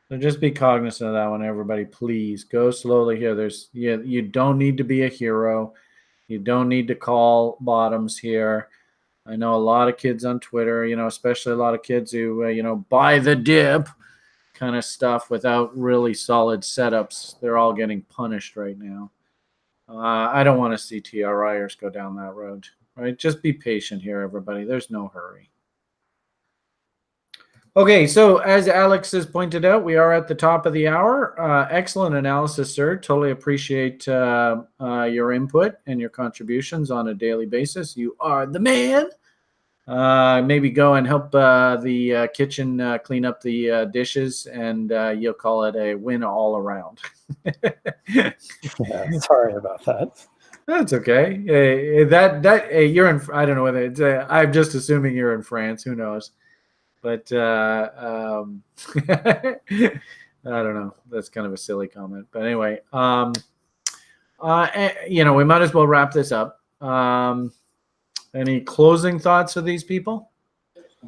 So just be cognizant of that one, everybody. Please go slowly here. You don't need to be a hero. You don't need to call bottoms here. I know a lot of kids on Twitter, especially a lot of kids who, buy the dip kind of stuff without really solid setups. They're all getting punished right now. I don't want to see TRIers go down that road, right? Just be patient here, everybody. There's no hurry. Okay, so as Alex has pointed out, we are at the top of the hour. Excellent analysis, sir. Totally appreciate your input and your contributions on a daily basis. You are the man. Maybe go and help the kitchen clean up the dishes, and you'll call it a win all around. Yeah, sorry about that. That's okay. You're in. I don't know whether it's. I'm just assuming you're in France. Who knows? But I don't know. That's kind of a silly comment. But anyway, we might as well wrap this up. Any closing thoughts of these people?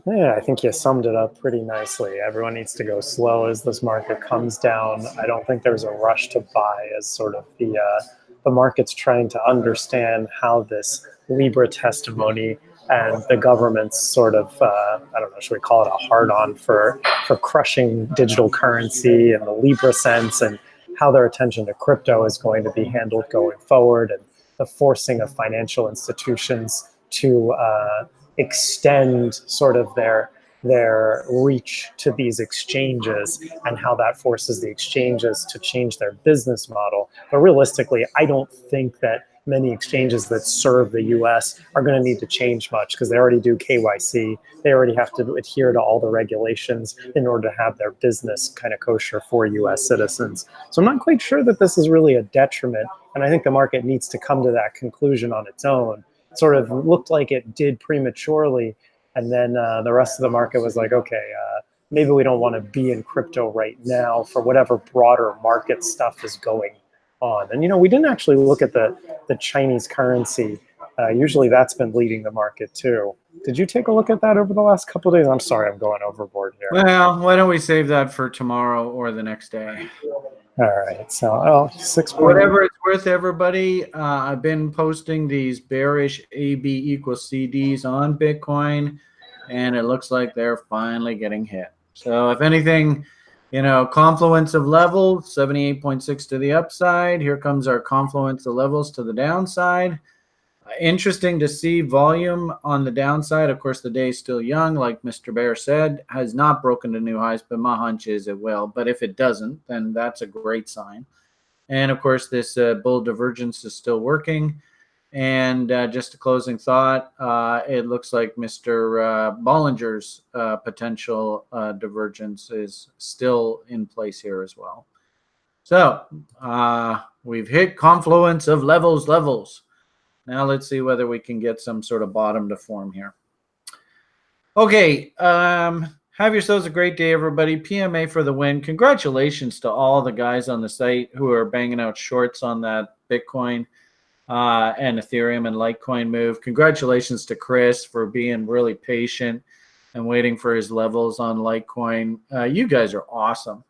Yeah, I think you summed it up pretty nicely. Everyone needs to go slow as this market comes down. I don't think there's a rush to buy as sort of the market's trying to understand how this Libra testimony and the government's sort of, I don't know, should we call it a hard-on for crushing digital currency and the Libra sense, and how their attention to crypto is going to be handled going forward, and the forcing of financial institutions to extend sort of their reach to these exchanges, and how that forces the exchanges to change their business model. But realistically, I don't think that many exchanges that serve the US are going to need to change much, because they already do KYC. They already have to adhere to all the regulations in order to have their business kind of kosher for US citizens. So I'm not quite sure that this is really a detriment. And I think the market needs to come to that conclusion on its own. It sort of looked like it did prematurely. And then the rest of the market was like, okay, maybe we don't want to be in crypto right now for whatever broader market stuff is going on. And, we didn't actually look at the Chinese currency. Usually that's been leading the market too. Did you take a look at that over the last couple of days? I'm sorry, I'm going overboard here. Well, why don't we save that for tomorrow or the next day? All right, so 6. Whatever it's worth, everybody. I've been posting these bearish AB equals CDs on Bitcoin, and it looks like they're finally getting hit. So if anything, confluence of levels, 78.6 to the upside. Here comes our confluence of levels to the downside. Interesting to see volume on the downside. Of course, the day is still young, like Mr. Bear said, has not broken to new highs, but my hunch is it will. But if it doesn't, then that's a great sign. And of course, this bull divergence is still working. And just a closing thought, it looks like Mr. Bollinger's potential divergence is still in place here as well. So we've hit confluence of levels. Now let's see whether we can get some sort of bottom to form here. Okay, have yourselves a great day, everybody. PMA for the win. Congratulations to all the guys on the site who are banging out shorts on that Bitcoin and Ethereum and Litecoin move. Congratulations to Chris for being really patient and waiting for his levels on Litecoin. You guys are awesome.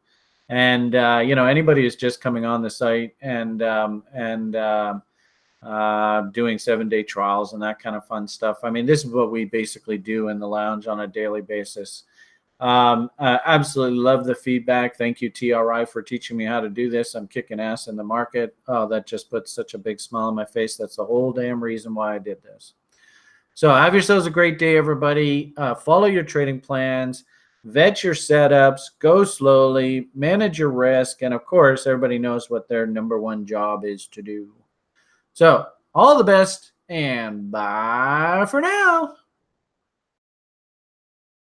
And, anybody who's just coming on the site and doing 7-day trials and that kind of fun stuff. I mean, this is what we basically do in the lounge on a daily basis. Absolutely love the feedback. Thank you, TRI, for teaching me how to do this. I'm kicking ass in the market. Oh, that just puts such a big smile on my face. That's the whole damn reason why I did this. So have yourselves a great day, everybody. Follow your trading plans. Vet your setups. Go slowly. Manage your risk. And, of course, everybody knows what their number one job is to do. So all the best, and bye for now.